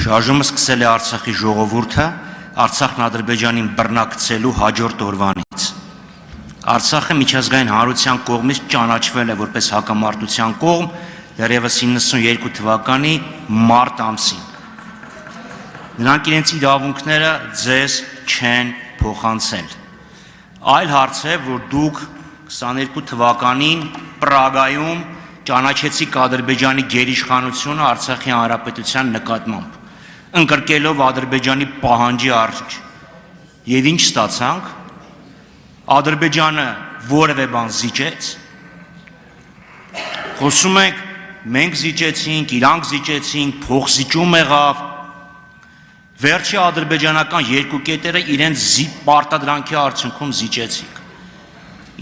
Շարժումը սկսել է Արցախի ժողովուրդը Արցախն Ադրբեջանին բռնակցելու հաջորդ օրվանից։ Արցախը միջազգային հանրության կողմից ճանաչվել է որպես հակամարտության կողմ դեռևս 92 թվականի մարտ ամսին։ Նրանք իրենց իրավունքները ձեզ չեն փոխանցել։ Այլ հարց է, որ դուք 22 թվականին Պրագայում ճանաչեցիք Ադրբեջանի գերիշխանությունը Արցախի հանրապետության նկատմամբ, ընկրկելով Ադրբեջանի պահանջի արժ։ Եվ ինչ ստացանք։ Ադրբեջանը որևէ բան զիջեց։ Խոսում ենք, մենք զիջեցինք, իրանք զիջեցինք, փոխզիջում եղավ։ Վերջի ադրբեջանական երկու կետերը իրենց պարտադրանքի արդյունքում զիջեցինք։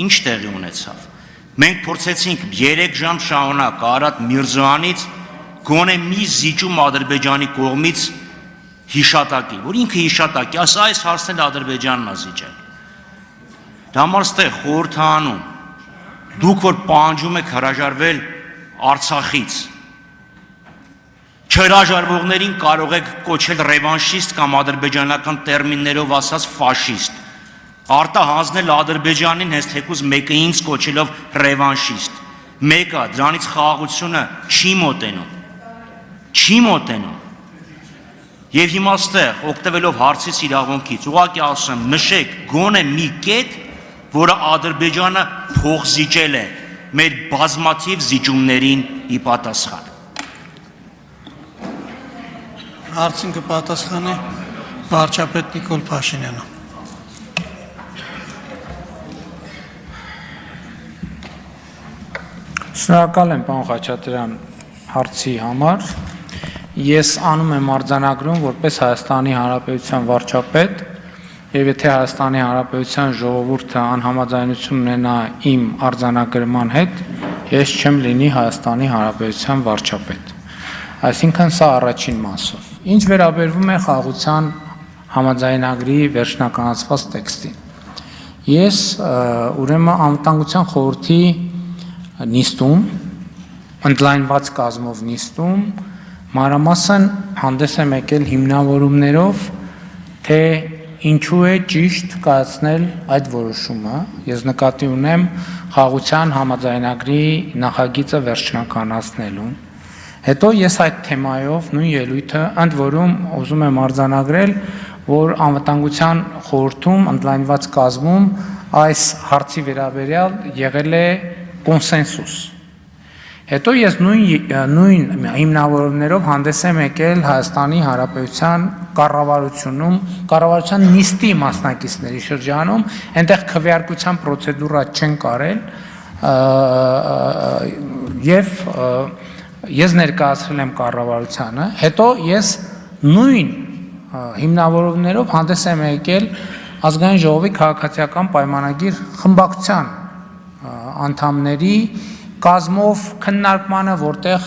Ինչ տեղի ունեցավ։ Մենք փորձեցինք 3 ժամ շարունակ Արադ Միրզոյանից գոնե մի զիջում Ադրբեջանի կողմից հիշատակի, որ ինքը հիշատակի, այս հարցն էլ Ադրբեջանն է զիջել։ Դա համար ստեղ խորհրդանում դուք որ պահանջում եք հրաժարվել Արցախից, չհրաժարվողներին կարող եք կոչել ռևանշիստ կամ ադրբեջանական տերմիններով ասած ֆաշիստ, արտահանձնել Ադրբեջանին հենց թեկուզ մեկը ինձ կոչելով ռևանշիստ, մեկը դրանից խաղաղությունը չի մոտենում։ Եվ հիմա ստեղ օգտվելով հարցից իրավունքից, ուղղակի ասում եմ, նշեք գոնե մի կետ, որը Ադրբեջանը փոխզիջել է մեր բազմաթիվ զիջումներին ի պատասխան։ Հարցին կպատասխանի վարչապետ Նիկոլ Փաշինյանը։ Շնորհակալ եմ պարոն Խաչատրյան հարցի համար։ Ես անում եմ արձանագրում որպես Հայաստանի Հանրապետության վարչապետ, եւ եթե Հայաստանի Հանրապետության ժողովուրդը անհամաձայնություն ունենա իմ արձանագրման հետ, ես չեմ լինի Հայաստանի Հանրապետության վարչապետ։ Այսինքն սա առաջին մասով։ Ինչ վերաբերվում է խաղաղության համաձայնագրի վերջնականացված տեքստին։ Ես ուրեմն անվտանգության խորհրդի նիստում, ընդլայնված կազմով նիստում, մանրամասն հանդես եմ եկել հիմնավորումներով, թե ինչու է ճիշտ կայացնել այդ որոշումը։ Ես նկատի ունեմ խաղաղության համաձայնագրի նախագիծը վերջնականացնելուն։ Հետո ես այդ թեմայով նույն ելույթը ընդ որում ուզում եմ արձանագրել, որ անվտանգության խորհրդում ընդլայնված կազմում այս հարցի վերաբերյալ եղել է կոնսենսուս։ Հետո ես նույն հիմնավորումներով հանդես եմ եկել Հայաստանի Հանրապետության կառավարության նիստի մասնակիցների շրջանում, այնտեղ քվեարկության պրոցեդուրա չեն կարել եւ ես ներկայացրել եմ կառավարությանը, հետո ես նույն հիմնավորումներով հանդես եմ եկել ազգային ժողովի քաղաքացիական պայմանագիր խմբակցության անդամների կազմով քննարկմանը, որտեղ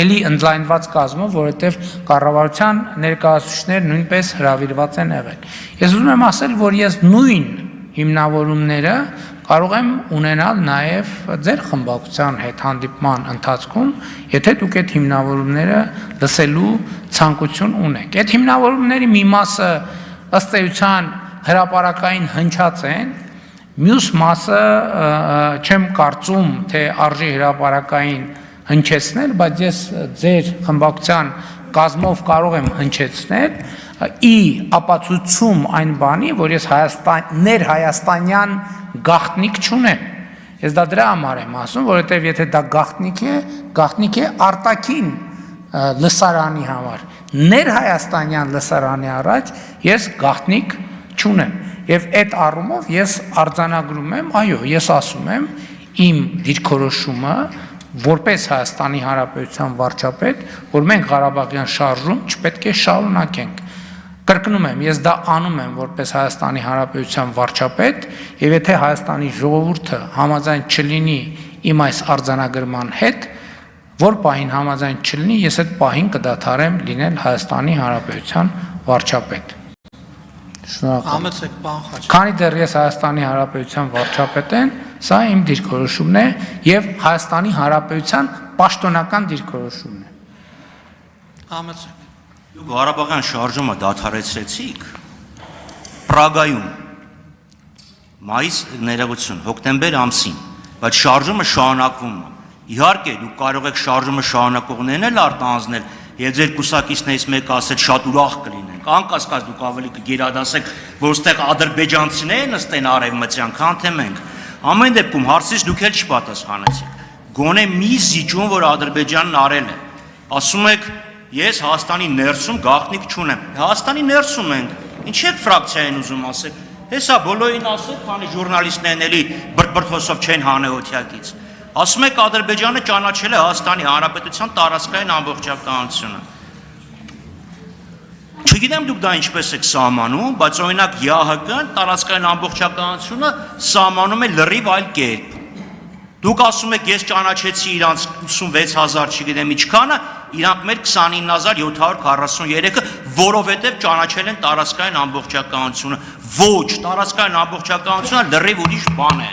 էլի ընդլայնված կազմով, որովհետև կառավարության ներկայացուցիչներ նույնպես հրավիրված են եղել։ Ես ուզում եմ ասել, որ ես նույն հիմնավորումները կարող եմ ունենալ նաև ձեր խմբակցության հետ հանդիպման ընթացքում, եթե դուք այդ հիմնավորումները լսելու ցանկություն ունեք։ Այդ հիմնավորումների մի մասը ըստ էության հրապարակային հնչած են, մյուս մասը չեմ կարծում, թե արժի հրապարակային հնչեցնել, բայց ես ձեր խմբակցության կազմով կարող եմ հնչեցնել ի ապացույցում այն բանի, որ ես ներհայաստանյան գաղտնիք չունեմ։ Ես դա դրա համար եմ ասում, որովհետև եթե դա գաղտնիք է արտաքին լսարանի համար, ներհայաստանյան լսարանի առաջ ես գաղտնիք չունեմ։ Եվ այդ առումով ես արձանագրում եմ, այո, ես ասում եմ իմ դիրքորոշումը որպես Հայաստանի Հանրապետության վարչապետ, որ մենք Ղարաբաղյան շարժում չպետք է շարունակենք։ Կրկնում եմ, ես դա անում եմ որպես Հայաստանի Հանրապետության վարչապետ, եւ եթե Հայաստանի ժողովուրդը համաձայն չլինի իմ այս արձանագրման հետ, որ պահին համաձայն չլինի, ես այդ պահին կդադարեմ լինել Հայաստանի Հանրապետության վարչապետ։ Համեցեք պարոն Խաչատրյան։ Քանի դեռ ես Հայաստանի Հանրապետության վարչապետ եմ, սա իմ դիրքորոշումն է եւ Հայաստանի Հանրապետության պաշտոնական դիրքորոշումն է։ Համեցեք։ Դուք Ղարաբաղյան շարժումը դադարեցրեցիք Պրագայում մայիս ներողություն հոկտեմբեր ամսին, բայց շարժումը շարունակվում է։ Իհարկե դուք կարող եք շարժումը շարունակողներն էլ արտանձնել եւ ձեր կուսակիցներից մեկը ասել շատ ուրախ կլինենք։ Անկասկած դուք ավելի կգերադասեք, որ ստեղ ադրբեջանցիները նստեն արևմտյան, քան թե մենք։ Ամեն դեպքում հարցից դուք էլ չպատասխանեցիք։ Գոնե մի զիջում, որ Ադրբեջանն արել է։ Ասում եք, ես Հայաստանի ներսում գաղտնիք չունեմ։ Հայաստանի ներսում ենք։ Ինչ եք ֆրակցիային ուզում ասեք։ Հեսա բոլորին ասեք, քանի ժուրնալիստներն էլի բրբրթոսով չեն հանեօթյակից։ Ասում եք Ադրբեջանը ճանաչել է Հայաստանի Հանրապետության տարածքային ամբողջականությունը։ Չգիտեմ դուք դա ինչպես եք սահմանում, բայց օրինակ ԵԱՀԿ-ն տարածքային ամբողջականությունը սահմանում է լրիվ այլ կերպ։ Դուք ասում եք ես ճանաչեցի իրանց 86000, չգիտեմ ինչքանը, իրանք մեր 29743-ը, որովհետև ճանաչել են տարածքային ամբողջականությունը։ Ոչ, տարածքային ամբողջականությունը լրիվ ուրիշ բան է։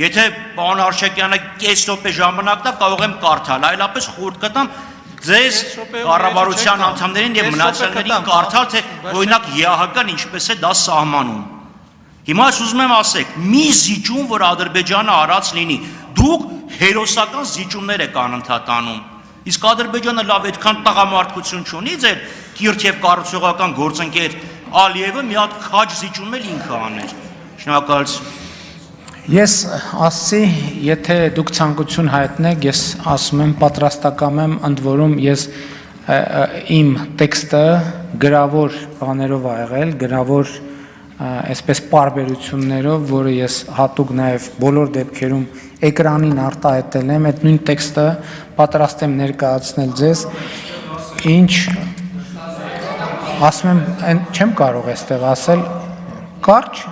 Եթե պարոն Արշակյանը կես րոպե ժամանակ տա, կարող եմ կարդալ, այլապես խորտ կտամ ձեզ կառավարության անդամներին եւ մնացյալներին կարդալ, թե օրինակ ԵԱՀԿ-ն ինչպես է դա սահմանում։ Հիմա ուզում եմ ասեք, մի զիջում, որ Ադրբեջանը արած լինի, դուք հերոսական զիջումներ եք անընդհատ անում։ Իսկ Ադրբեջանը լավ այդքան տղամարդկություն չունի, ձեր կիրթ եւ կառուցողական գործընկեր Ալիևը մի հատ քաջ զիջում էլ ինքը աներ։ Շնորհակալություն։ Ես ասացի, եթե դուք ցանկություն հայտնեք, ես ասում եմ պատրաստակամ եմ, ընդ որում ես իմ տեքստը գրավոր բաներով ա եղել, գրավոր այսպես պարբերություններով, որը ես հատուկ նաև բոլոր դեպքերում էկրանին արտահայտել եմ, այդ նույն տեքստը պատրաստ եմ ներկայացնել ձեզ, ինչ ասում եմ, չեմ կարող այստեղ ասել, կարճ,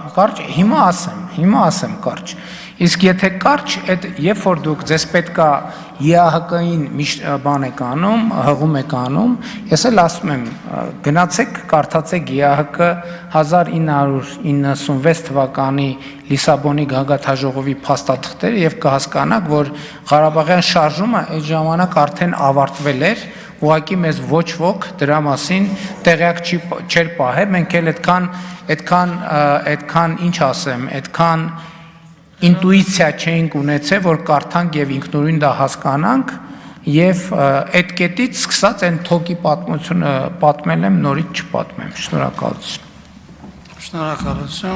հիմա ասեմ կարճ, իսկ եթե կարճ, երբ որ դուք ձեզ պետքա ԵԱՀԿ-ին բան եք անում, հղում եք անում, ես էլ ասում եմ, գնացեք, կարդացեք ԵԱՀԿ 1996 թվականի Լիսաբոնի գագաթնաժողովի փաստաթղթերը եւ կհասկանաք, որ Ղարաբաղյան շարժումը այդ ժամանակ արդեն ավարտվել էր, ուղղակի մեզ ոչ ոք դրա մասին տեղյակ չէր պահել, մենք էլ այդքան ինչ ասեմ, այդքան ինտուիցիա չենք ունեցել, որ կարդանք եւ ինքնուրույն դա հասկանանք եւ այդ կետից սկսած այն թոքի պատմությունը պատմել եմ, նորից չպատմեմ։ Շնորհակալություն։ Շնորհակալություն։